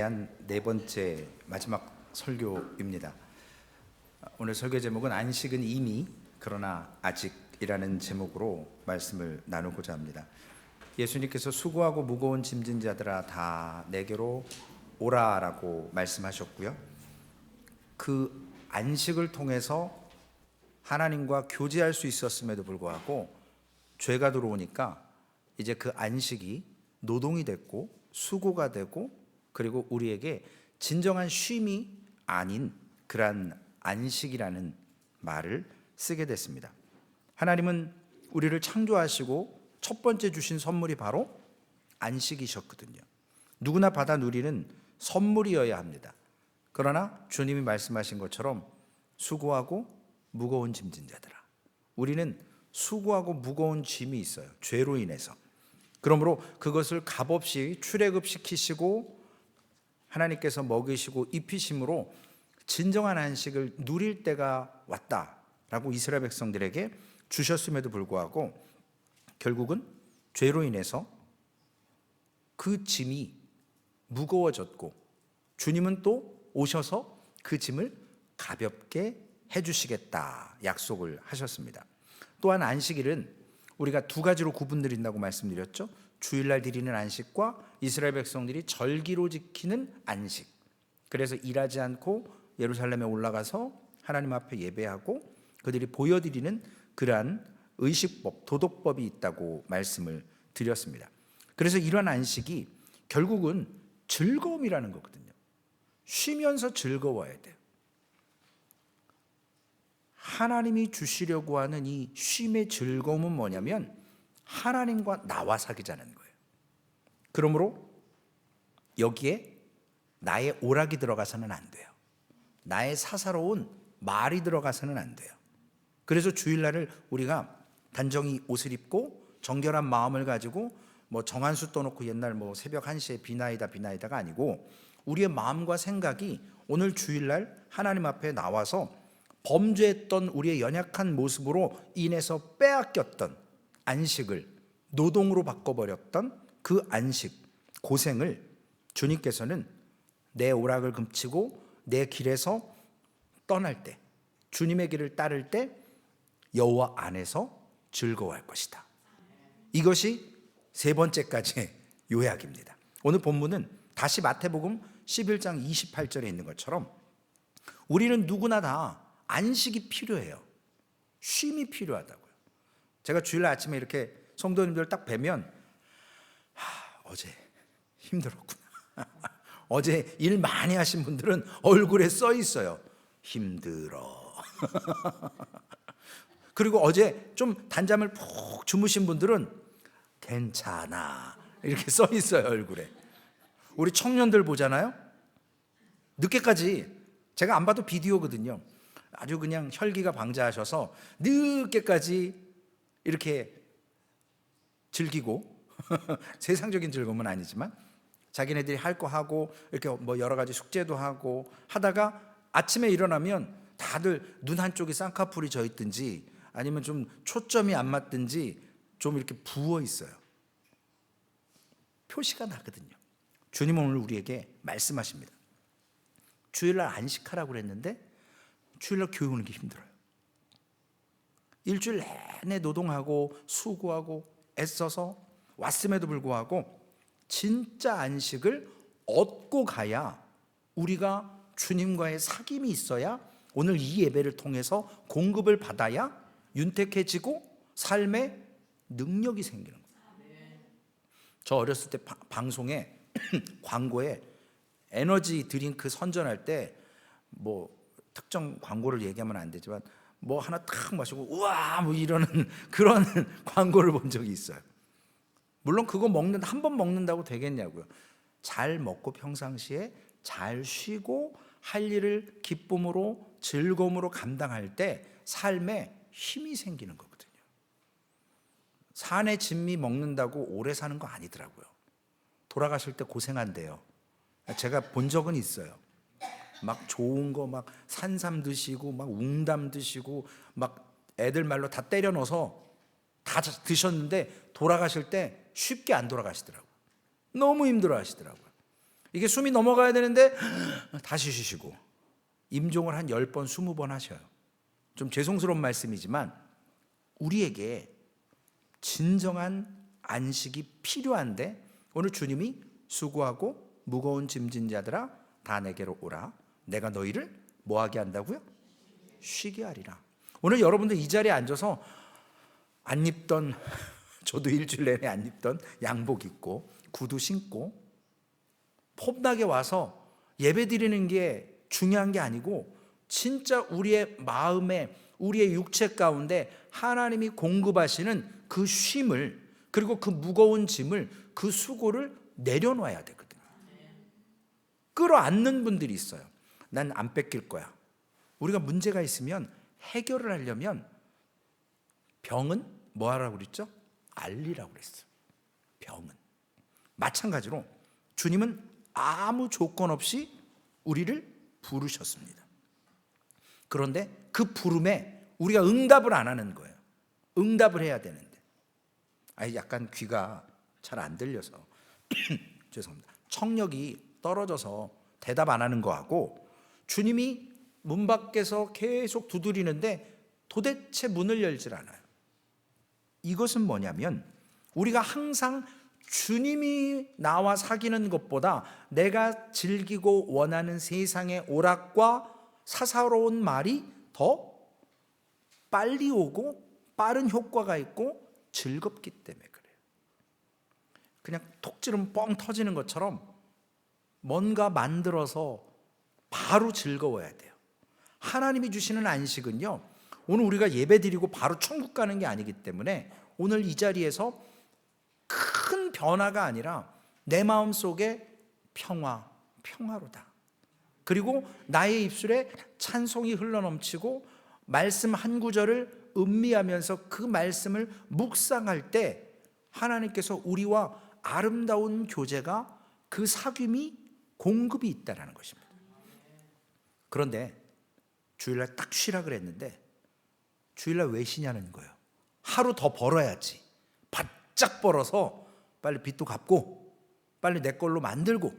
대한 네 번째 마지막 설교입니다. 오늘 설교 제목은 안식은 이미 그러나 아직이라는 제목으로 말씀을 나누고자 합니다. 예수님께서 수고하고 무거운 짐진 자들아 다 내게로 오라라고 말씀하셨고요. 그 안식을 통해서 하나님과 교제할 수 있었음에도 불구하고 죄가 들어오니까 이제 그 안식이 노동이 됐고 수고가 되고 그리고 우리에게 진정한 쉼이 아닌 그러한 안식이라는 말을 쓰게 됐습니다. 하나님은 우리를 창조하시고 첫 번째 주신 선물이 바로 안식이셨거든요. 누구나 받아 누리는 선물이어야 합니다. 그러나 주님이 말씀하신 것처럼 수고하고 무거운 짐진 자들아, 우리는 수고하고 무거운 짐이 있어요. 죄로 인해서. 그러므로 그것을 값없이 출애굽시키시고 하나님께서 먹이시고 입히심으로 진정한 안식을 누릴 때가 왔다라고 이스라엘 백성들에게 주셨음에도 불구하고 결국은 죄로 인해서 그 짐이 무거워졌고 주님은 또 오셔서 그 짐을 가볍게 해주시겠다 약속을 하셨습니다. 또한 안식일은 우리가 두 가지로 구분드린다고 말씀드렸죠. 주일날 드리는 안식과 이스라엘 백성들이 절기로 지키는 안식. 그래서 일하지 않고 예루살렘에 올라가서 하나님 앞에 예배하고 그들이 보여드리는 그러한 의식법, 도덕법이 있다고 말씀을 드렸습니다. 그래서 이러한 안식이 결국은 즐거움이라는 거거든요. 쉬면서 즐거워야 돼요. 하나님이 주시려고 하는 이 쉼의 즐거움은 뭐냐면 하나님과 나와 사귀자는 거예요. 그러므로 여기에 나의 오락이 들어가서는 안 돼요. 나의 사사로운 말이 들어가서는 안 돼요. 그래서 주일날을 우리가 단정히 옷을 입고 정결한 마음을 가지고 정한수 떠놓고 옛날 새벽 1시에 비나이다가 아니고 우리의 마음과 생각이 오늘 주일날 하나님 앞에 나와서 범죄했던 우리의 연약한 모습으로 인해서 빼앗겼던 안식을 노동으로 바꿔버렸던 그 안식, 고생을 주님께서는 내 오락을 금치고 내 길에서 떠날 때, 주님의 길을 따를 때 여호와 안에서 즐거워할 것이다. 이것이 세 번째까지의 요약입니다. 오늘 본문은 다시 마태복음 11장 28절에 있는 것처럼 우리는 누구나 다 안식이 필요해요. 쉼이 필요하다고요. 제가 주일날 아침에 이렇게 성도님들 딱 뵈면 어제 힘들었구나. 어제 일 많이 하신 분들은 얼굴에 써 있어요. 힘들어. 그리고 어제 좀 단잠을 푹 주무신 분들은 괜찮아. 이렇게 써 있어요, 얼굴에. 우리 청년들 보잖아요. 늦게까지, 제가 안 봐도 비디오거든요. 아주 그냥 혈기가 방자하셔서 늦게까지 이렇게 즐기고 세상적인 즐거움은 아니지만 자기네들이 할 거 하고 이렇게 여러 가지 숙제도 하고 하다가 아침에 일어나면 다들 눈 한쪽이 쌍꺼풀이 져 있든지 아니면 좀 초점이 안 맞든지 좀 이렇게 부어 있어요. 표시가 나거든요. 주님은 오늘 우리에게 말씀하십니다. 주일날 안식하라고 그랬는데 주일날 교회 오는 게 힘들어요. 일주일 내내 노동하고 수고하고 애써서 왔음에도 불구하고 진짜 안식을 얻고 가야 우리가 주님과의 사귐이 있어야 오늘 이 예배를 통해서 공급을 받아야 윤택해지고 삶의 능력이 생기는 거예요. 저 어렸을 때 방송에 광고에 에너지 드링크 선전할 때 특정 광고를 얘기하면 안 되지만 하나 탁 마시고 우와 이러는 그런 광고를 본 적이 있어요. 물론 그거 한 번 먹는다고 되겠냐고요. 잘 먹고 평상시에 잘 쉬고 할 일을 기쁨으로 즐거움으로 감당할 때 삶에 힘이 생기는 거거든요. 산의 진미 먹는다고 오래 사는 거 아니더라고요. 돌아가실 때 고생한대요. 제가 본 적은 있어요. 막 좋은 거 산삼 드시고 웅담 드시고 애들 말로 다 때려 넣어서 다 드셨는데 돌아가실 때 쉽게 안 돌아가시더라고요. 너무 힘들어 하시더라고요. 이게 숨이 넘어가야 되는데 다시 쉬시고 임종을 한 10번, 20번 하셔요. 좀 죄송스러운 말씀이지만 우리에게 진정한 안식이 필요한데 오늘 주님이 수고하고 무거운 짐진 자들아 다 내게로 오라. 내가 너희를 뭐하게 한다고요? 쉬게 하리라. 오늘 여러분들 이 자리에 앉아서 안 입던 저도 일주일 내내 안 입던 양복 입고 구두 신고 폼나게 와서 예배 드리는 게 중요한 게 아니고 진짜 우리의 마음에 우리의 육체 가운데 하나님이 공급하시는 그 쉼을 그리고 그 무거운 짐을 그 수고를 내려놔야 되거든요. 끌어안는 분들이 있어요. 난 안 뺏길 거야. 우리가 문제가 있으면 해결을 하려면 병은 뭐 하라고 그랬죠? 알리라고 그랬어요. 병은. 마찬가지로 주님은 아무 조건 없이 우리를 부르셨습니다. 그런데 그 부름에 우리가 응답을 안 하는 거예요. 응답을 해야 되는데. 약간 귀가 잘 안 들려서 죄송합니다. 청력이 떨어져서 대답 안 하는 거하고 주님이 문 밖에서 계속 두드리는데 도대체 문을 열질 않아요. 이것은 뭐냐면 우리가 항상 주님이 나와 사귀는 것보다 내가 즐기고 원하는 세상의 오락과 사사로운 말이 더 빨리 오고 빠른 효과가 있고 즐겁기 때문에 그래요. 그냥 톡 찌르면 뻥 터지는 것처럼 뭔가 만들어서 바로 즐거워야 돼요. 하나님이 주시는 안식은요, 오늘 우리가 예배드리고 바로 천국 가는 게 아니기 때문에 오늘 이 자리에서 큰 변화가 아니라 내 마음속에 평화로다. 그리고 나의 입술에 찬송이 흘러넘치고 말씀 한 구절을 음미하면서 그 말씀을 묵상할 때 하나님께서 우리와 아름다운 교제가 그 사귐이 공급이 있다는 것입니다. 그런데 주일날 딱 쉬라 그랬는데 주일날 왜 쉬냐는 거예요. 하루 더 벌어야지. 바짝 벌어서 빨리 빚도 갚고 빨리 내 걸로 만들고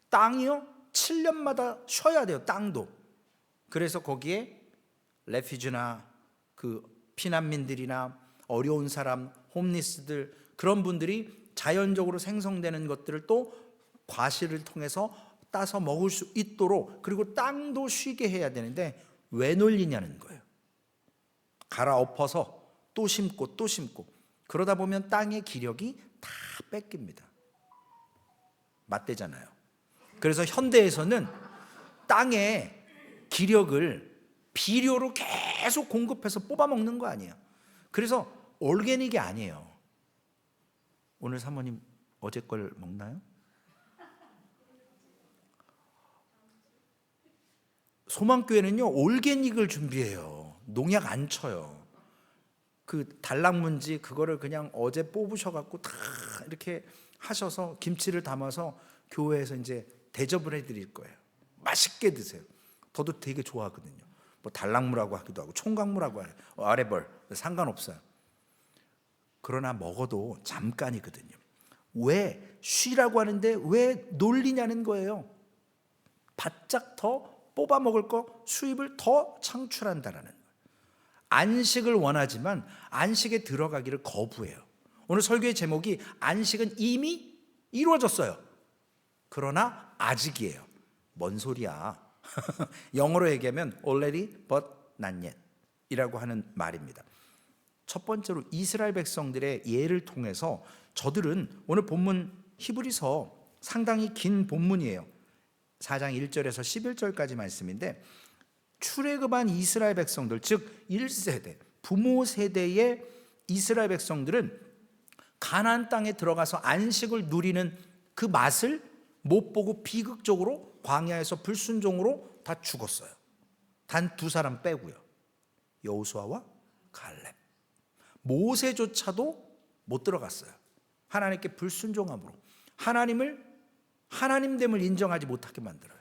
땅이요 7년마다 쉬어야 돼요. 땅도. 그래서 거기에 레퓨지나 그 피난민들이나 어려운 사람, 홈리스들 그런 분들이 자연적으로 생성되는 것들을 또 과실을 통해서 따서 먹을 수 있도록 그리고 땅도 쉬게 해야 되는데 왜 놀리냐는 거예요. 갈아엎어서 또 심고 또 심고 그러다 보면 땅의 기력이 다 뺏깁니다. 맞대잖아요. 그래서 현대에서는 땅의 기력을 비료로 계속 공급해서 뽑아먹는 거 아니에요. 그래서 올게닉이 아니에요. 오늘 사모님 어제 걸 먹나요? 소망교회는요 올게닉을 준비해요. 농약 안 쳐요. 그 단락문지 그거를 그냥 어제 뽑으셔갖고 다 이렇게 하셔서 김치를 담아서 교회에서 이제 대접을 해드릴 거예요. 맛있게 드세요. 저도 되게 좋아하거든요. 뭐 단락무라고 하기도 하고 총각무라고 해요. 아래벌 상관없어요. 그러나 먹어도 잠깐이거든요. 왜 쉬라고 하는데 왜 놀리냐는 거예요. 바짝 더 뽑아 먹을 거 수입을 더 창출한다라는 거예요. 안식을 원하지만 안식에 들어가기를 거부해요. 오늘 설교의 제목이 안식은 이미 이루어졌어요. 그러나 아직이에요. 뭔 소리야. 영어로 얘기하면 already but not yet 이라고 하는 말입니다. 첫 번째로 이스라엘 백성들의 예를 통해서 저들은 오늘 본문 히브리서 상당히 긴 본문이에요. 4장 1절에서 11절까지 말씀인데 출애굽한 이스라엘 백성들 즉 1세대 부모 세대의 이스라엘 백성들은 가나안 땅에 들어가서 안식을 누리는 그 맛을 못 보고 비극적으로 광야에서 불순종으로 다 죽었어요. 단 2사람 빼고요. 여호수아와 갈렙. 모세조차도 못 들어갔어요. 하나님께 불순종함으로 하나님됨을 인정하지 못하게 만들어요.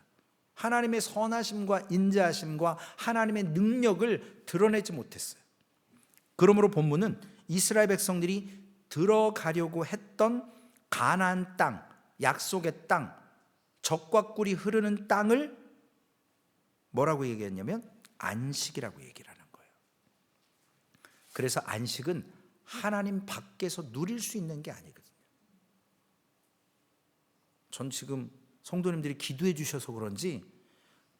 하나님의 선하심과 인자하심과 하나님의 능력을 드러내지 못했어요. 그러므로 본문은 이스라엘 백성들이 들어가려고 했던 가나안 땅, 약속의 땅, 젖과 꿀이 흐르는 땅을 뭐라고 얘기했냐면 안식이라고 얘기를 하는 거예요. 그래서 안식은 하나님 밖에서 누릴 수 있는 게 아니거든요. 전 지금 성도님들이 기도해 주셔서 그런지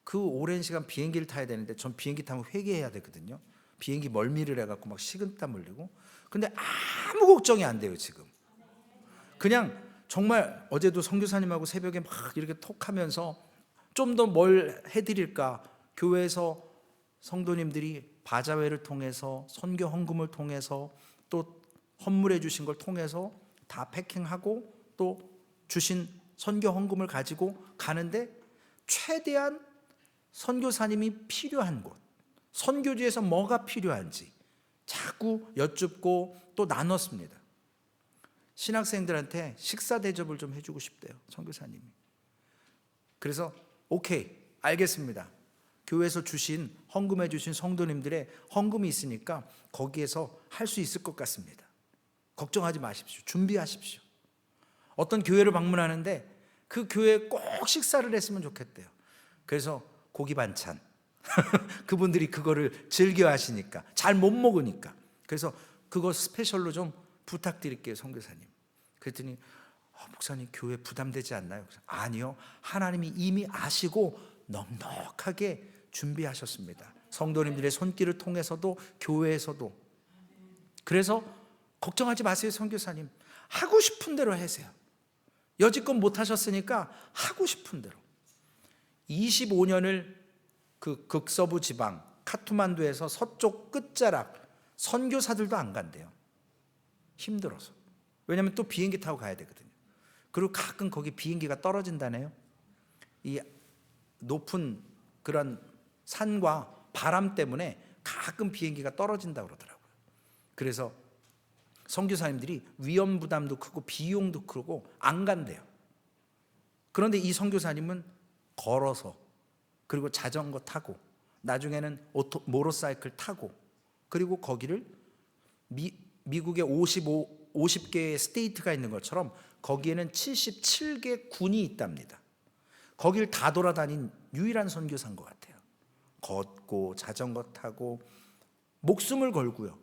그 오랜 시간 비행기를 타야 되는데 전 비행기 타면 회개해야 되거든요. 비행기 멀미를 해갖고 막 식은땀 흘리고. 근데 아무 걱정이 안 돼요 지금. 그냥 정말 어제도 선교사님하고 새벽에 막 이렇게 톡하면서 좀 더 뭘 해드릴까, 교회에서 성도님들이 바자회를 통해서 선교 헌금을 통해서 또 헌물해 주신 걸 통해서 다 패킹하고 또 주신 선교 헌금을 가지고 가는데 최대한 선교사님이 필요한 곳, 선교지에서 뭐가 필요한지 자꾸 여쭙고 또 나눴습니다. 신학생들한테 식사 대접을 좀 해주고 싶대요, 선교사님이. 그래서 오케이, 알겠습니다. 교회에서 주신 헌금해 주신 성도님들의 헌금이 있으니까 거기에서 할 수 있을 것 같습니다. 걱정하지 마십시오. 준비하십시오. 어떤 교회를 방문하는데 그 교회에 꼭 식사를 했으면 좋겠대요. 그래서 고기 반찬 그분들이 그거를 즐겨 하시니까, 잘 못 먹으니까, 그래서 그거 스페셜로 좀 부탁드릴게요 선교사님. 그랬더니 목사님 교회 부담되지 않나요? 아니요, 하나님이 이미 아시고 넉넉하게 준비하셨습니다. 성도님들의 손길을 통해서도 교회에서도. 그래서 걱정하지 마세요 선교사님. 하고 싶은 대로 하세요. 여지껏 못 하셨으니까 하고 싶은 대로. 25년을 그 극서부 지방 카투만두에서 서쪽 끝자락 선교사들도 안 간대요. 힘들어서. 왜냐하면 또 비행기 타고 가야 되거든요. 그리고 가끔 거기 비행기가 떨어진다네요. 이 높은 그런 산과 바람 때문에 가끔 비행기가 떨어진다고 그러더라고요. 그래서 선교사님들이 위험 부담도 크고 비용도 크고 안 간대요. 그런데 이 선교사님은 걸어서, 그리고 자전거 타고, 나중에는 모터사이클 타고, 그리고 거기를 미국에 50개의 스테이트가 있는 것처럼 거기에는 77개 군이 있답니다. 거길 다 돌아다닌 유일한 선교사인 것 같아요. 걷고 자전거 타고 목숨을 걸고요.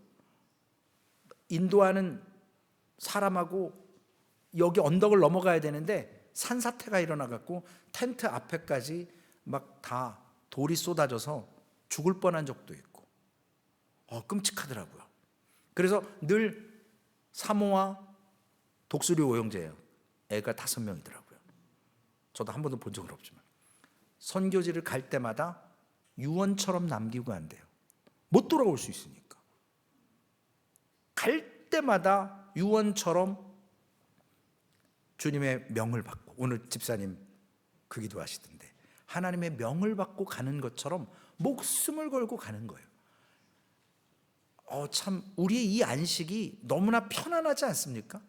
인도하는 사람하고 여기 언덕을 넘어가야 되는데 산사태가 일어나갖고 텐트 앞에까지 막 다 돌이 쏟아져서 죽을 뻔한 적도 있고, 끔찍하더라고요. 그래서 늘 사모와 독수리 오형제예요. 애가 5명이더라고요. 저도 한 번도 본 적은 없지만 선교지를 갈 때마다 유언처럼 남기고 간대요. 못 돌아올 수 있으니까. 갈 때마다 유언처럼 주님의 명을 받고, 오늘 집사님 그 기도하시던데 하나님의 명을 받고 가는 것처럼 목숨을 걸고 가는 거예요. 참 우리의 이 안식이 너무나 편안하지 않습니까?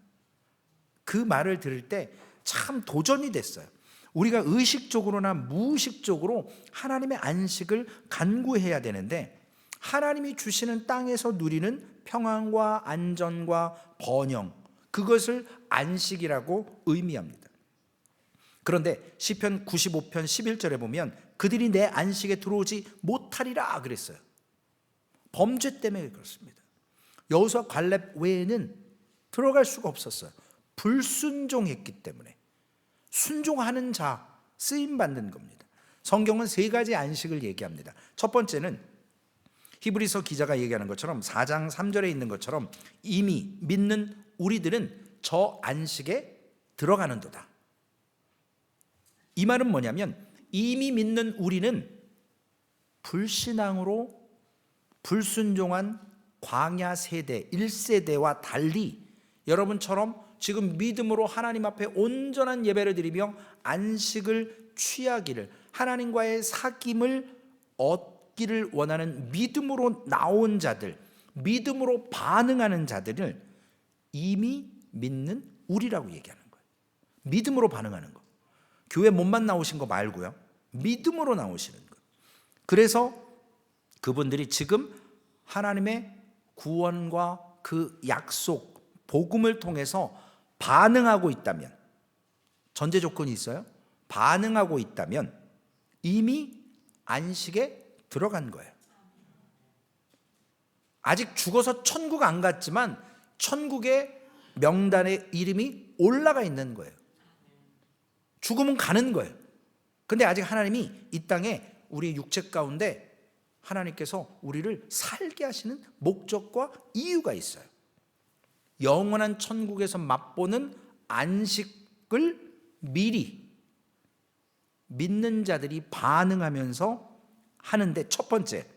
그 말을 들을 때 참 도전이 됐어요. 우리가 의식적으로나 무의식적으로 하나님의 안식을 간구해야 되는데, 하나님이 주시는 땅에서 누리는 평안과 안전과 번영, 그것을 안식이라고 의미합니다. 그런데 시편 95편 11절에 보면 그들이 내 안식에 들어오지 못하리라 그랬어요. 범죄 때문에 그렇습니다. 여호수아 갈렙 외에는 들어갈 수가 없었어요. 불순종했기 때문에. 순종하는 자 쓰임 받는 겁니다. 성경은 3가지 안식을 얘기합니다. 첫 번째는 히브리서 기자가 얘기하는 것처럼 4장 3절에 있는 것처럼 이미 믿는 우리들은 저 안식에 들어가는도다. 이 말은 뭐냐면 이미 믿는 우리는 불신앙으로 불순종한 광야 세대 1세대와 달리 여러분처럼 지금 믿음으로 하나님 앞에 온전한 예배를 드리며 안식을 취하기를, 하나님과의 사귐을 얻기를 원하는 믿음으로 나온 자들, 믿음으로 반응하는 자들을 이미 믿는 우리라고 얘기하는 거예요. 믿음으로 반응하는 거. 교회 몸만 나오신 거 말고요. 믿음으로 나오시는 거. 그래서 그분들이 지금 하나님의 구원과 그 약속, 복음을 통해서 반응하고 있다면, 전제 조건이 있어요. 반응하고 있다면 이미 안식에 들어간 거예요. 아직 죽어서 천국 안 갔지만 천국의 명단에 이름이 올라가 있는 거예요. 죽으면 가는 거예요. 근데 아직 하나님이 이 땅에 우리 육체 가운데 하나님께서 우리를 살게 하시는 목적과 이유가 있어요. 영원한 천국에서 맛보는 안식을 미리 믿는 자들이 반응하면서 하는데, 첫 번째,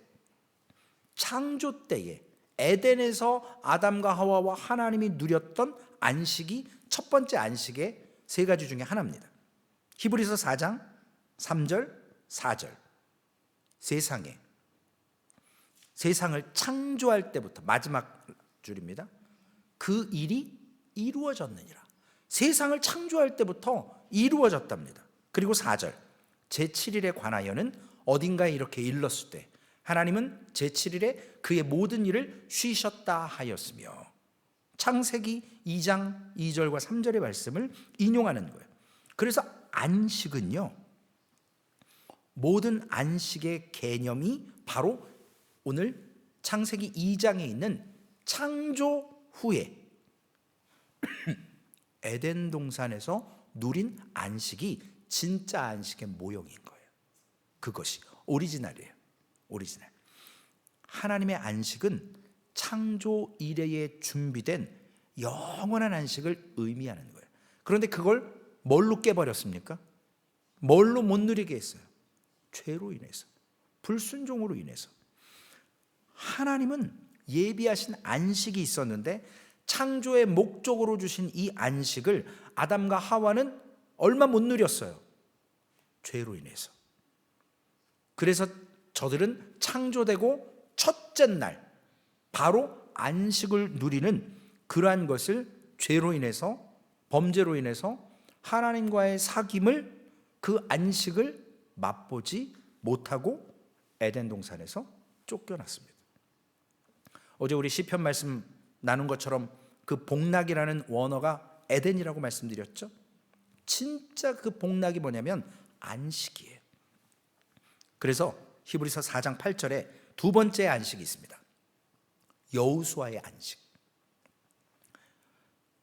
창조 때에 에덴에서 아담과 하와와 하나님이 누렸던 안식이 첫 번째 안식의 세 가지 중에 하나입니다. 히브리서 4장 3절 4절, 세상을 창조할 때부터, 마지막 줄입니다. 그 일이 이루어졌느니라. 세상을 창조할 때부터 이루어졌답니다. 그리고 4절, 제7일에 관하여는 어딘가에 이렇게 일렀을 때 하나님은 제7일에 그의 모든 일을 쉬셨다 하였으며, 창세기 2장 2절과 3절의 말씀을 인용하는 거예요. 그래서 안식은요, 모든 안식의 개념이 바로 오늘 창세기 2장에 있는 창조 후에 에덴 동산에서 누린 안식이 진짜 안식의 모형인 거예요. 그것이 오리지널이에요. 오리지널. 하나님의 안식은 창조 이래에 준비된 영원한 안식을 의미하는 거예요. 그런데 그걸 뭘로 깨버렸습니까? 뭘로 못 누리게 했어요? 죄로 인해서, 불순종으로 인해서. 하나님은 예비하신 안식이 있었는데 창조의 목적으로 주신 이 안식을 아담과 하와는 얼마 못 누렸어요. 죄로 인해서. 그래서 저들은 창조되고 첫째 날 바로 안식을 누리는 그러한 것을 죄로 인해서, 범죄로 인해서 하나님과의 사귐을, 그 안식을 맛보지 못하고 에덴 동산에서 쫓겨났습니다. 어제 우리 시편 말씀 나눈 것처럼 그 복락이라는 원어가 에덴이라고 말씀드렸죠. 진짜 그 복락이 뭐냐면 안식이에요. 그래서 히브리서 4장 8절에 두 번째 안식이 있습니다. 여호수아의 안식.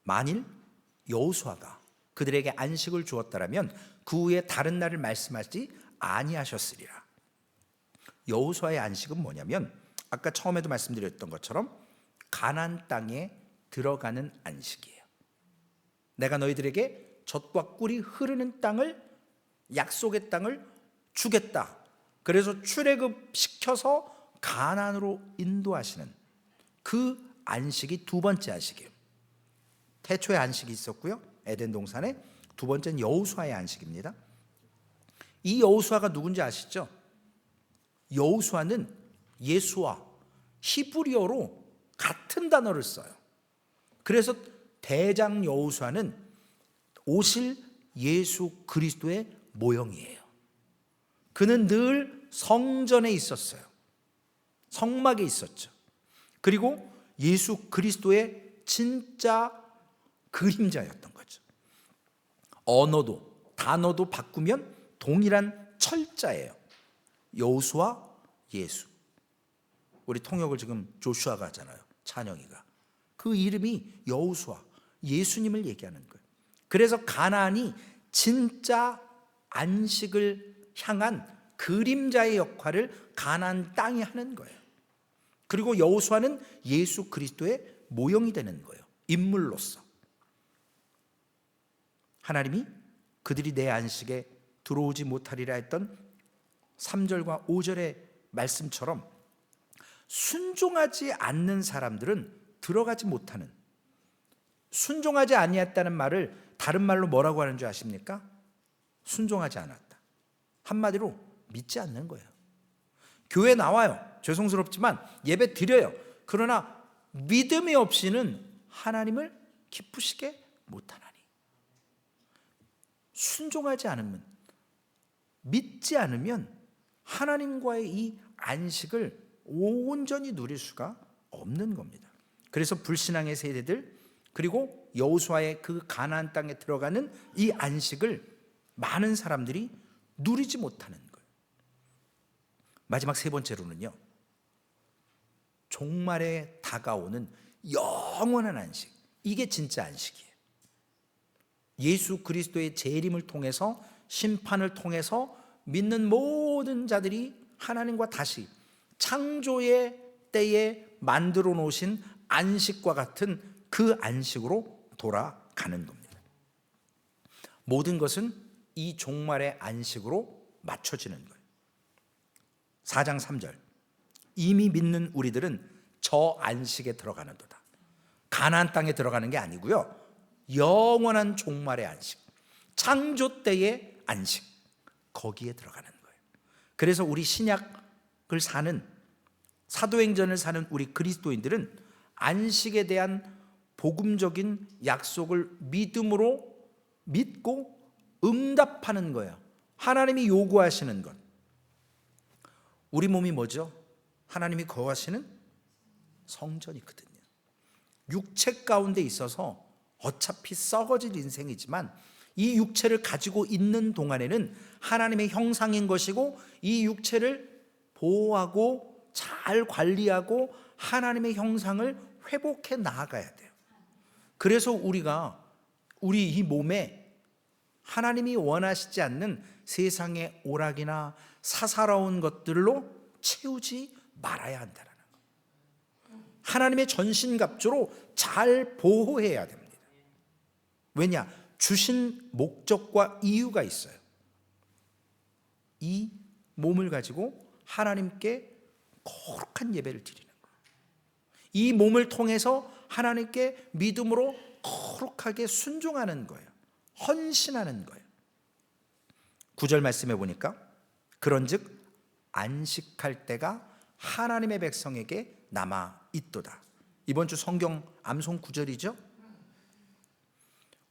만일 여호수아가 그들에게 안식을 주었다라면 그 후에 다른 날을 말씀하지 아니하셨으리라. 여호수아의 안식은 뭐냐면 아까 처음에도 말씀드렸던 것처럼 가나안 땅에 들어가는 안식이에요. 내가 너희들에게 젖과 꿀이 흐르는 땅을, 약속의 땅을 주겠다. 그래서 출애굽시켜서 가나안으로 인도하시는 그 안식이 두 번째 안식이에요. 태초의 안식이 있었고요, 에덴 동산에. 두 번째는 여호수아의 안식입니다. 이 여호수아가 누군지 아시죠? 여호수아는 예수와 히브리어로 같은 단어를 써요. 그래서 대장 여호수아는 오실 예수 그리스도의 모형이에요. 그는 늘 성전에 있었어요. 성막에 있었죠. 그리고 예수 그리스도의 진짜 그림자였던 거죠. 언어도, 단어도 바꾸면 동일한 철자예요. 여호수아, 예수. 우리 통역을 지금 조슈아가 하잖아요. 찬영이가. 그 이름이 여호수아, 예수님을 얘기하는 거예요. 그래서 가나안이 진짜 안식을 향한 그림자의 역할을 가나안 땅이 하는 거예요. 그리고 여호수아는 예수 그리스도의 모형이 되는 거예요. 인물로서. 하나님이 그들이 내 안식에 들어오지 못하리라 했던 3절과 5절의 말씀처럼 순종하지 않는 사람들은 들어가지 못하는, 순종하지 아니했다는 말을 다른 말로 뭐라고 하는 줄 아십니까? 순종하지 않았다. 한마디로 믿지 않는 거예요. 교회 나와요. 죄송스럽지만 예배 드려요. 그러나 믿음이 없이는 하나님을 기쁘시게 못하나니. 순종하지 않으면, 믿지 않으면 하나님과의 이 안식을 온전히 누릴 수가 없는 겁니다. 그래서 불신앙의 세대들, 그리고 여호수아의 그 가나안 땅에 들어가는 이 안식을 많은 사람들이 누리지 못하는 거예요. 마지막 세 번째로는요, 종말에 다가오는 영원한 안식. 이게 진짜 안식이에요. 예수 그리스도의 재림을 통해서, 심판을 통해서 믿는 모든 자들이 하나님과 다시 창조의 때에 만들어 놓으신 안식과 같은 그 안식으로 돌아가는 겁니다. 모든 것은 이 종말의 안식으로 맞춰지는 거예요. 4장 3절, 이미 믿는 우리들은 저 안식에 들어가는도다. 가나안 땅에 들어가는 게 아니고요, 영원한 종말의 안식, 창조 때의 안식, 거기에 들어가는 거예요. 그래서 우리 신약을 사는, 사도행전을 사는 우리 그리스도인들은 안식에 대한 복음적인 약속을 믿음으로 믿고 응답하는 거예요. 하나님이 요구하시는 것. 우리 몸이 뭐죠? 하나님이 거하시는 성전이거든요. 육체 가운데 있어서 어차피 썩어질 인생이지만 이 육체를 가지고 있는 동안에는 하나님의 형상인 것이고, 이 육체를 보호하고 잘 관리하고 하나님의 형상을 회복해 나아가야 돼요. 그래서 우리 이 몸에 하나님이 원하시지 않는 세상의 오락이나 사사로운 것들로 채우지 말아야 한다는 거예요. 하나님의 전신갑주로 잘 보호해야 됩니다. 왜냐? 주신 목적과 이유가 있어요. 이 몸을 가지고 하나님께 거룩한 예배를 드리는 거예요. 이 몸을 통해서 하나님께 믿음으로 거룩하게 순종하는 거예요. 헌신하는 거예요. 9절 말씀해 보니까 그런즉 안식할 때가 하나님의 백성에게 남아 있도다. 이번 주 성경 암송 9절이죠.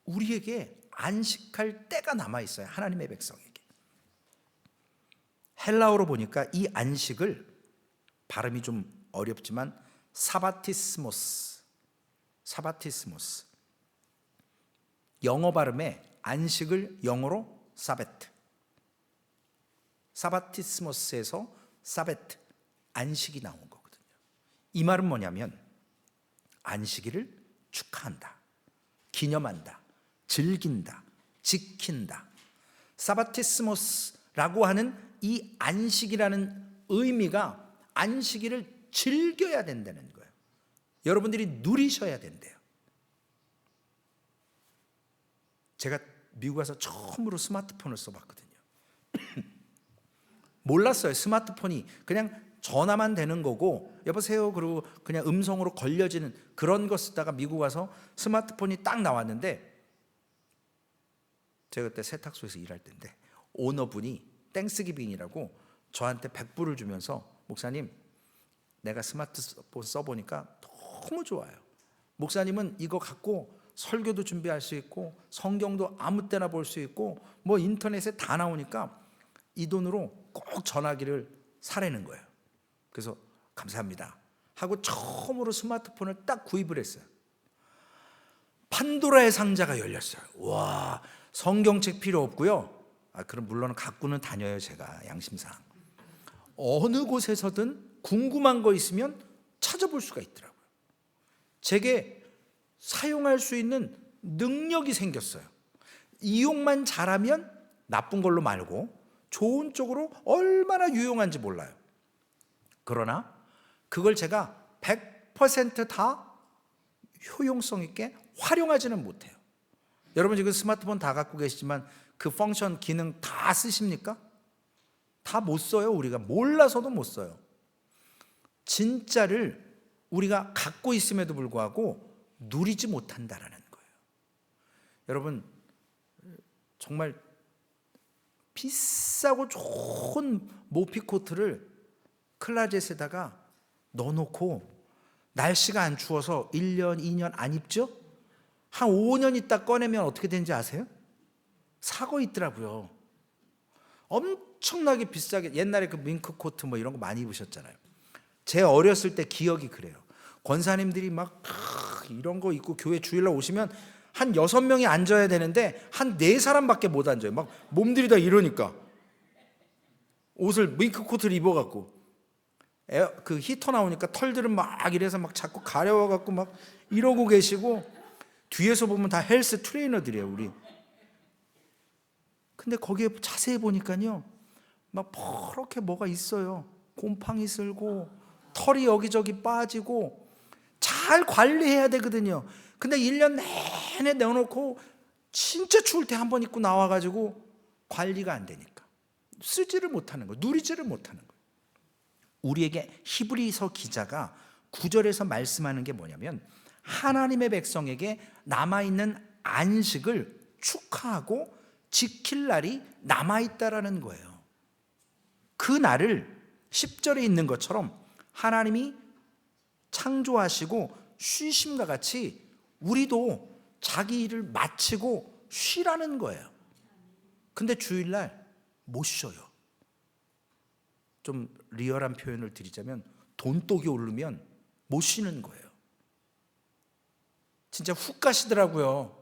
우리에게 안식할 때가 남아 있어요. 하나님의 백성에게. 헬라어로 보니까 이 안식을, 발음이 좀 어렵지만 사바티스모스, 영어 발음에 안식을 영어로 사베트, 사바티스모스에서 사베트, 안식이 나온 거거든요. 이 말은 뭐냐면 안식일을 축하한다, 기념한다, 즐긴다, 지킨다. 사바티스모스라고 하는 이 안식이라는 의미가 안식일을 즐겨야 된다는 거예요. 여러분들이 누리셔야 된대요. 제가 미국 와서 처음으로 스마트폰을 써봤거든요. 몰랐어요. 스마트폰이 그냥 전화만 되는 거고, 여보세요 그리고 그냥 음성으로 걸려지는 그런 거 쓰다가 미국 와서 스마트폰이 딱 나왔는데, 제가 그때 세탁소에서 일할 때인데 오너분이 땡스기빙이라고 저한테 100불을 주면서, 목사님 내가 스마트폰 써보니까 너무 좋아요. 목사님은 이거 갖고 설교도 준비할 수 있고 성경도 아무 때나 볼 수 있고 뭐 인터넷에 다 나오니까 이 돈으로 꼭 전화기를 사라는 거예요. 그래서 감사합니다 하고 처음으로 스마트폰을 딱 구입을 했어요. 판도라의 상자가 열렸어요. 와, 성경책 필요 없고요. 그럼 물론 갖고는 다녀요. 제가 양심상 어느 곳에서든 궁금한 거 있으면 찾아볼 수가 있더라고요. 제게 사용할 수 있는 능력이 생겼어요. 이용만 잘하면 나쁜 걸로 말고 좋은 쪽으로 얼마나 유용한지 몰라요. 그러나 그걸 제가 100%다 효용성 있게 활용하지는 못해요. 여러분 지금 스마트폰 다 갖고 계시지만 그 펑션 기능 다 쓰십니까? 다 못 써요. 우리가 몰라서도 못 써요. 진짜를 우리가 갖고 있음에도 불구하고 누리지 못한다라는 거예요. 여러분 정말 비싸고 좋은 모피코트를 클라젯에다가 넣어놓고 날씨가 안 추워서 1년, 2년 안 입죠? 한 5년 있다 꺼내면 어떻게 되는지 아세요? 사고 있더라고요. 엄청나게 비싸게, 옛날에 그 밍크코트 뭐 이런 거 많이 입으셨잖아요. 제 어렸을 때 기억이 그래요. 권사님들이 막 이런 거 입고 교회 주일날 오시면 한 6명이 앉아야 되는데 한 4사람밖에 못 앉아요. 막 몸들이 다 이러니까 옷을 밍크 코트를 입어갖고 그 히터 나오니까 털들은 막 이래서 막 자꾸 가려워갖고 막 이러고 계시고, 뒤에서 보면 다 헬스 트레이너들이에요, 우리. 근데 거기에 자세히 보니까요, 막 퍼렇게 뭐가 있어요. 곰팡이 슬고 털이 여기저기 빠지고 잘 관리해야 되거든요. 근데 1년 내내 내어놓고 진짜 추울 때 한 번 입고 나와가지고 관리가 안 되니까 쓰지를 못하는 거예요. 누리지를 못하는 거예요. 우리에게 히브리서 기자가 9절에서 말씀하는 게 뭐냐면, 하나님의 백성에게 남아있는 안식을 축하하고 지킬 날이 남아있다라는 거예요. 그 날을 10절에 있는 것처럼 하나님이 창조하시고 쉬심과 같이 우리도 자기 일을 마치고 쉬라는 거예요. 근데 주일날 못 쉬어요. 좀 리얼한 표현을 드리자면 돈독이 오르면 못 쉬는 거예요. 진짜 훅 가시더라고요.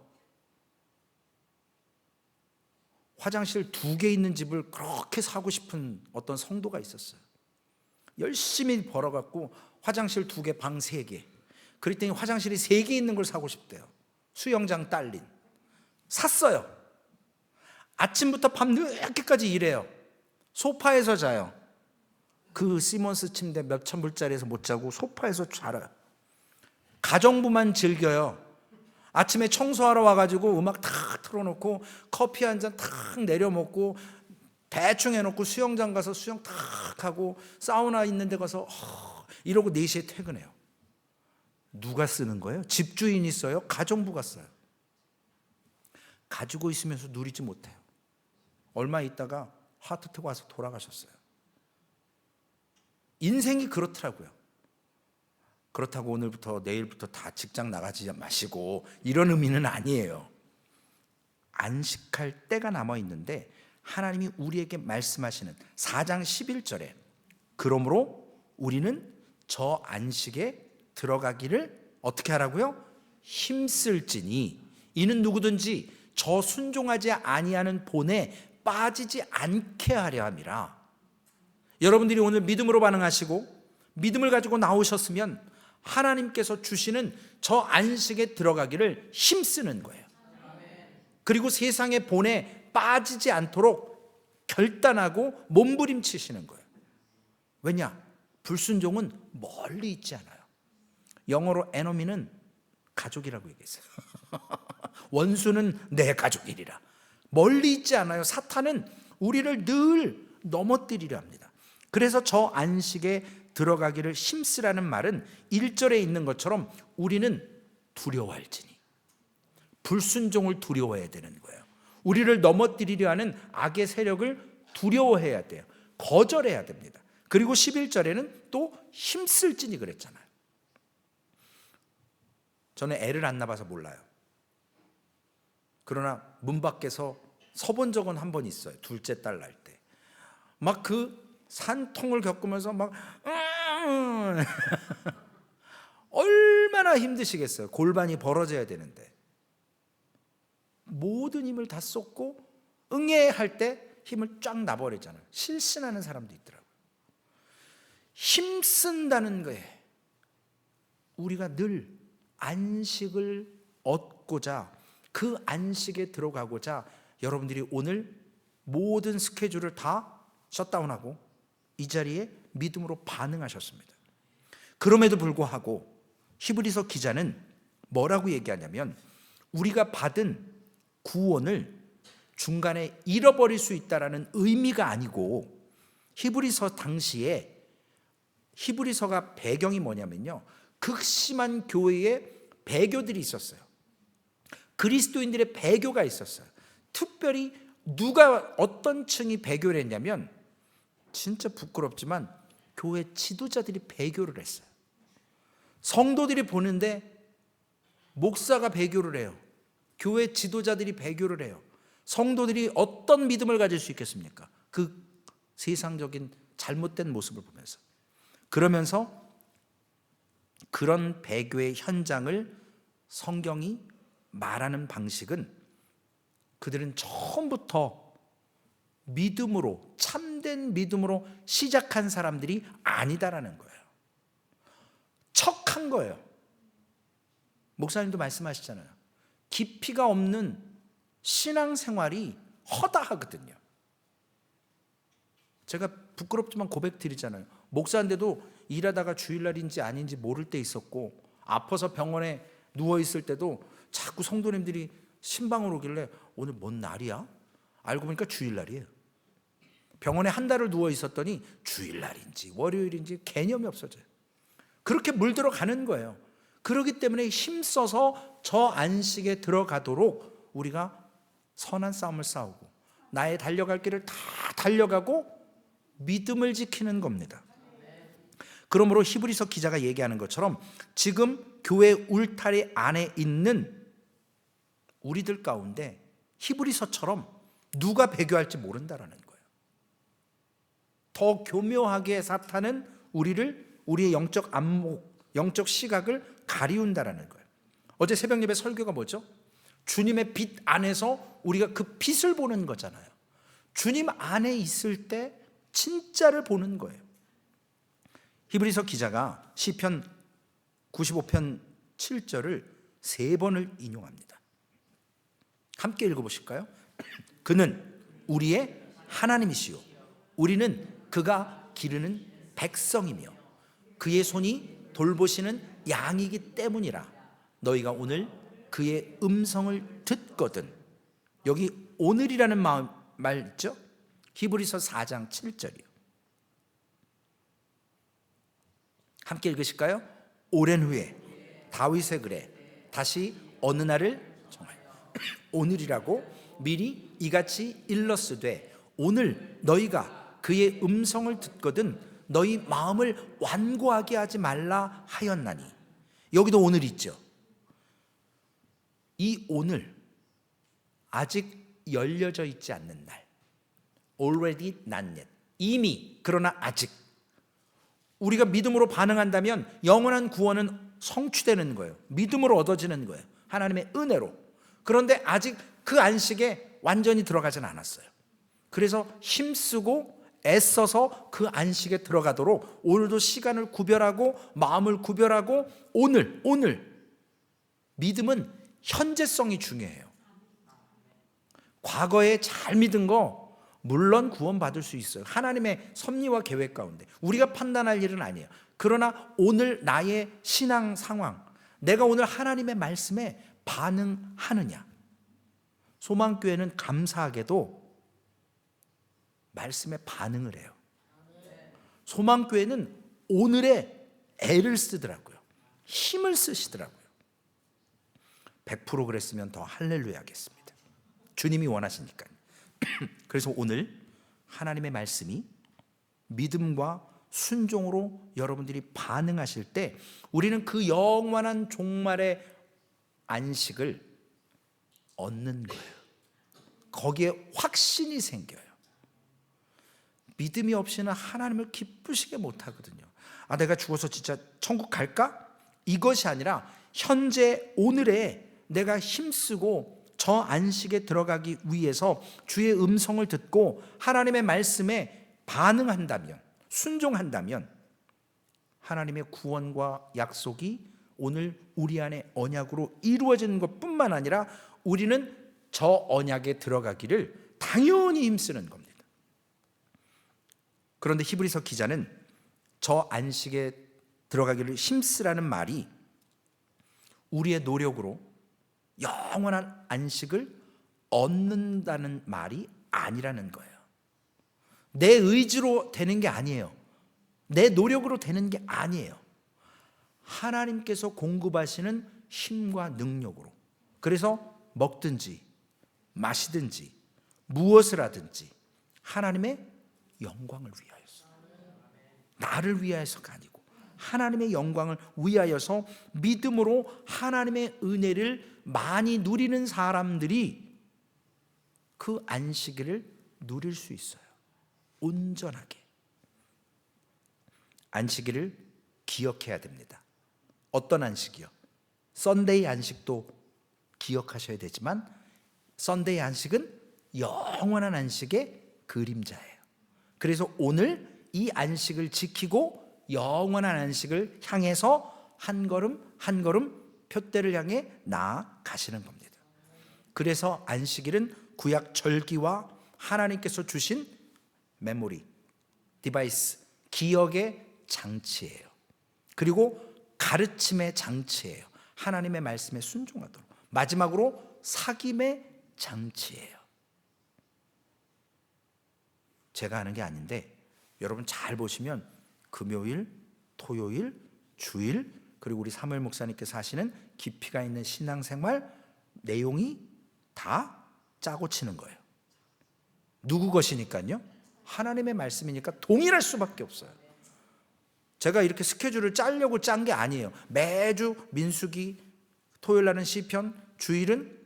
화장실 2개 있는 집을 그렇게 사고 싶은 어떤 성도가 있었어요. 열심히 벌어갖고 화장실 2개, 방 3개. 그랬더니 화장실이 3개 있는 걸 사고 싶대요. 수영장 딸린. 샀어요. 아침부터 밤 늦게까지 일해요. 소파에서 자요. 그 시몬스 침대 몇천 불짜리에서 못 자고 소파에서 자요. 가정부만 즐겨요. 아침에 청소하러 와가지고 음악 탁 틀어놓고 커피 한 잔 탁 내려 먹고 대충 해놓고 수영장 가서 수영 탁 하고 사우나 있는 데 가서 이러고 4시에 퇴근해요. 누가 쓰는 거예요? 집주인이 써요? 가정부가 써요? 가지고 있으면서 누리지 못해요. 얼마 있다가 하트택 와서 돌아가셨어요. 인생이 그렇더라고요. 그렇다고 오늘부터 내일부터 다 직장 나가지 마시고 이런 의미는 아니에요. 안식할 때가 남아있는데 하나님이 우리에게 말씀하시는 4장 11절에 그러므로 우리는 저 안식에 들어가기를 어떻게 하라고요? 힘쓸지니 이는 누구든지 저 순종하지 아니하는 본에 빠지지 않게 하려 함이라. 여러분들이 오늘 믿음으로 반응하시고 믿음을 가지고 나오셨으면 하나님께서 주시는 저 안식에 들어가기를 힘쓰는 거예요. 그리고 세상의 본에 빠지지 않도록 결단하고 몸부림치시는 거예요. 왜냐? 불순종은 멀리 있지 않아요. 영어로 에너미는 가족이라고 얘기했어요. 원수는 내 가족이리라. 멀리 있지 않아요. 사탄은 우리를 늘 넘어뜨리려 합니다. 그래서 저 안식에 들어가기를 힘쓰라는 말은 1절에 있는 것처럼 우리는 두려워할지니, 불순종을 두려워해야 되는 거예요. 우리를 넘어뜨리려 하는 악의 세력을 두려워해야 돼요. 거절해야 됩니다. 그리고 11절에는 또 힘쓸지니 그랬잖아요. 저는 애를 안 낳아서 몰라요. 그러나 문 밖에서 서본 적은 한 번 있어요. 둘째 딸 낳을 때. 막 그 산통을 겪으면서 막 얼마나 힘드시겠어요. 골반이 벌어져야 되는데 모든 힘을 다 쏟고 응애할 때 힘을 쫙 놔버리잖아요. 실신하는 사람도 있더라고요. 힘쓴다는 거에 우리가 늘 안식을 얻고자, 그 안식에 들어가고자 여러분들이 오늘 모든 스케줄을 다 셧다운하고 이 자리에 믿음으로 반응하셨습니다. 그럼에도 불구하고 히브리서 기자는 뭐라고 얘기하냐면 우리가 받은 구원을 중간에 잃어버릴 수 있다라는 의미가 아니고, 히브리서 당시에 히브리서가 배경이 뭐냐면요, 극심한 교회의 배교들이 있었어요. 그리스도인들의 배교가 있었어요. 특별히 누가 어떤 층이 배교를 했냐면, 진짜 부끄럽지만 교회 지도자들이 배교를 했어요. 성도들이 보는데 목사가 배교를 해요. 교회 지도자들이 배교를 해요. 성도들이 어떤 믿음을 가질 수 있겠습니까? 그 세상적인 잘못된 모습을 보면서. 그러면서 그런 배교의 현장을 성경이 말하는 방식은 그들은 처음부터 믿음으로, 참된 믿음으로 시작한 사람들이 아니다라는 거예요. 척한 거예요. 목사님도 말씀하시잖아요. 깊이가 없는 신앙생활이 허다하거든요. 제가 부끄럽지만 고백드리잖아요. 목사인데도 일하다가 주일날인지 아닌지 모를 때 있었고, 아파서 병원에 누워있을 때도 자꾸 성도님들이 신방으로 오길래 오늘 뭔 날이야? 알고 보니까 주일날이에요. 병원에 한 달을 누워 있었더니 주일날인지 월요일인지 개념이 없어져요. 그렇게 물들어 가는 거예요. 그렇기 때문에 힘써서 저 안식에 들어가도록 우리가 선한 싸움을 싸우고 나의 달려갈 길을 다 달려가고 믿음을 지키는 겁니다. 그러므로 히브리서 기자가 얘기하는 것처럼 지금 교회 울타리 안에 있는 우리들 가운데 히브리서처럼 누가 배교할지 모른다라는 거예요. 더 교묘하게 사탄은 우리의 영적 안목, 영적 시각을 가리운다라는 거예요. 어제 새벽 예배 설교가 뭐죠? 주님의 빛 안에서 우리가 그 빛을 보는 거잖아요. 주님 안에 있을 때 진짜를 보는 거예요. 히브리서 기자가 시편 95편 7절을 3번을 인용합니다. 함께 읽어보실까요? 그는 우리의 하나님이시요 우리는 그가 기르는 백성이며 그의 손이 돌보시는 양이기 때문이라. 너희가 오늘 그의 음성을 듣거든. 여기 오늘이라는 말 있죠? 히브리서 4장 7절이요. 함께 읽으실까요? 오랜 후에 다윗의 글에 다시 어느 날을 정하여 오늘이라고 미리 이같이 일렀으되 오늘 너희가 그의 음성을 듣거든 너희 마음을 완고하게 하지 말라 하였나니. 여기도 오늘 있죠. 이 오늘 아직 열려져 있지 않는 날, already not yet, 이미 그러나 아직 우리가 믿음으로 반응한다면 영원한 구원은 성취되는 거예요. 믿음으로 얻어지는 거예요. 하나님의 은혜로. 그런데 아직 그 안식에 완전히 들어가지는 않았어요. 그래서 힘쓰고 애써서 그 안식에 들어가도록 오늘도 시간을 구별하고 마음을 구별하고 오늘 믿음은 현재성이 중요해요. 과거에 잘 믿은 거 물론 구원받을 수 있어요. 하나님의 섭리와 계획 가운데 우리가 판단할 일은 아니에요. 그러나 오늘 나의 신앙 상황, 내가 오늘 하나님의 말씀에 반응하느냐. 소망교회는 감사하게도 말씀에 반응을 해요. 소망교회는 오늘에 애를 쓰더라고요. 힘을 쓰시더라고요. 100% 그랬으면 더 할렐루야 하겠습니다. 주님이 원하시니까요. 그래서 오늘 하나님의 말씀이 믿음과 순종으로 여러분들이 반응하실 때 우리는 그 영원한 종말의 안식을 얻는 거예요. 거기에 확신이 생겨요. 믿음이 없이는 하나님을 기쁘시게 못하거든요. 내가 죽어서 진짜 천국 갈까? 이것이 아니라 현재 오늘에 내가 힘쓰고 저 안식에 들어가기 위해서 주의 음성을 듣고 하나님의 말씀에 반응한다면, 순종한다면 하나님의 구원과 약속이 오늘 우리 안에 언약으로 이루어지는 것뿐만 아니라 우리는 저 언약에 들어가기를 당연히 힘쓰는 겁니다. 그런데 히브리서 기자는 저 안식에 들어가기를 힘쓰라는 말이 우리의 노력으로 영원한 안식을 얻는다는 말이 아니라는 거예요. 내 의지로 되는 게 아니에요. 내 노력으로 되는 게 아니에요. 하나님께서 공급하시는 힘과 능력으로. 그래서 먹든지 마시든지 무엇을 하든지 하나님의 영광을 위하여서, 나를 위하여서가 아니고 하나님의 영광을 위하여서 믿음으로 하나님의 은혜를 많이 누리는 사람들이 그 안식일을 누릴 수 있어요. 온전하게. 안식일을 기억해야 됩니다. 어떤 안식이요? 썬데이 안식도 기억하셔야 되지만 썬데이 안식은 영원한 안식의 그림자예요. 그래서 오늘 이 안식을 지키고 영원한 안식을 향해서 한 걸음 한 걸음 표대를 향해 나아가시는 겁니다. 그래서 안식일은 구약 절기와 하나님께서 주신 메모리, 디바이스, 기억의 장치예요. 그리고 가르침의 장치예요. 하나님의 말씀에 순종하도록. 마지막으로 사귐의 장치예요. 제가 하는 게 아닌데 여러분 잘 보시면 금요일, 토요일, 주일, 그리고 우리 사무엘 목사님께서 하시는 깊이가 있는 신앙생활 내용이 다 짜고 치는 거예요. 누구 것이니까요? 하나님의 말씀이니까 동일할 수밖에 없어요. 제가 이렇게 스케줄을 짜려고 짠 게 아니에요. 매주 민수기, 토요일 날은 시편, 주일은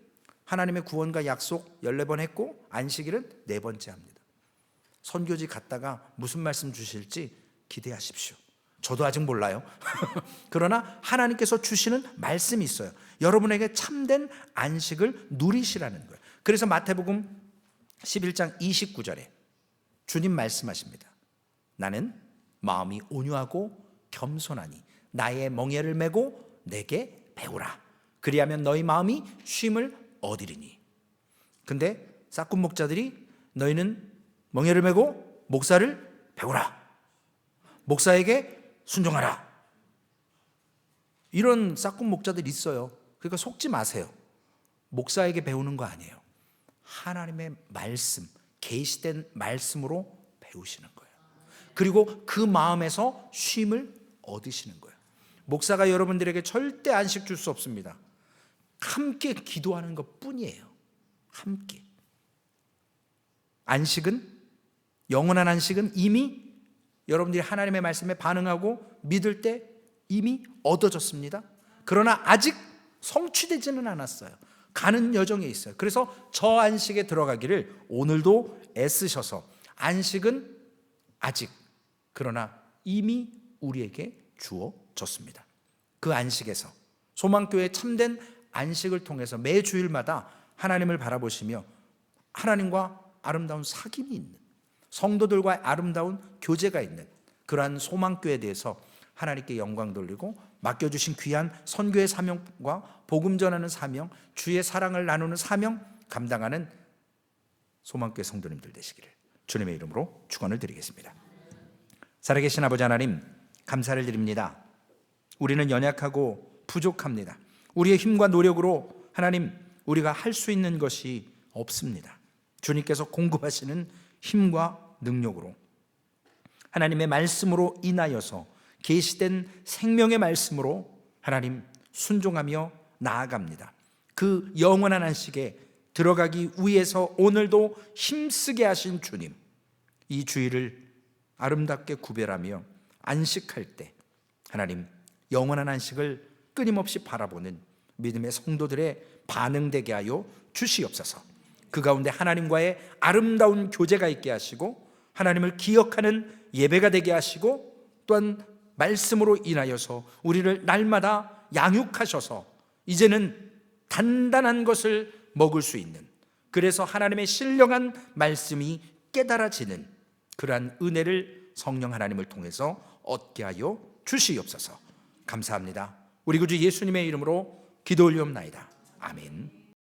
하나님의 구원과 약속 14번 했고 안식일은 4번째 합니다. 선교지 갔다가 무슨 말씀 주실지 기대하십시오. 저도 아직 몰라요. 그러나 하나님께서 주시는 말씀이 있어요. 여러분에게 참된 안식을 누리시라는 거예요. 그래서 마태복음 11장 29절에 주님 말씀하십니다. 나는 마음이 온유하고 겸손하니 나의 멍에를 메고 내게 배우라. 그리하면 너희 마음이 쉼을 얻으리니. 근데 싹군 목자들이 너희는 멍에를 메고 목사를 배우라. 목사에게 순종하라. 이런 싹군 목자들이 있어요. 그러니까 속지 마세요. 목사에게 배우는 거 아니에요. 하나님의 말씀, 계시된 말씀으로 배우시는 거예요. 그리고 그 마음에서 쉼을 얻으시는 거예요. 목사가 여러분들에게 절대 안식 줄 수 없습니다. 함께 기도하는 것 뿐이에요. 함께. 안식은, 영원한 안식은 이미 여러분들이 하나님의 말씀에 반응하고 믿을 때 이미 얻어졌습니다. 그러나 아직 성취되지는 않았어요. 가는 여정에 있어요. 그래서 저 안식에 들어가기를 오늘도 애쓰셔서, 안식은 아직, 그러나 이미 우리에게 주어졌습니다. 그 안식에서, 소망교회의 참된 안식을 통해서 매 주일마다 하나님을 바라보시며 하나님과 아름다운 사귐이 있는, 성도들과의 아름다운 교제가 있는 그러한 소망교회에 대해서 하나님께 영광 돌리고 맡겨주신 귀한 선교의 사명과 복음 전하는 사명, 주의 사랑을 나누는 사명 감당하는 소망교회 성도님들 되시기를 주님의 이름으로 축원을 드리겠습니다. 살아계신 아버지 하나님, 감사를 드립니다. 우리는 연약하고 부족합니다. 우리의 힘과 노력으로 하나님, 우리가 할 수 있는 것이 없습니다. 주님께서 공급하시는 힘과 능력으로, 하나님의 말씀으로 인하여서 계시된 생명의 말씀으로 하나님 순종하며 나아갑니다. 그 영원한 안식에 들어가기 위해서 오늘도 힘쓰게 하신 주님, 이 주일을 아름답게 구별하며 안식할 때 하나님 영원한 안식을 끊임없이 바라보는 믿음의 성도들의 반응되게 하여 주시옵소서. 그 가운데 하나님과의 아름다운 교제가 있게 하시고 하나님을 기억하는 예배가 되게 하시고 또한 말씀으로 인하여서 우리를 날마다 양육하셔서 이제는 단단한 것을 먹을 수 있는, 그래서 하나님의 신령한 말씀이 깨달아지는 그러한 은혜를 성령 하나님을 통해서 얻게 하여 주시옵소서. 감사합니다. 우리 구주 예수님의 이름으로 기도 올리옵나이다. 아멘.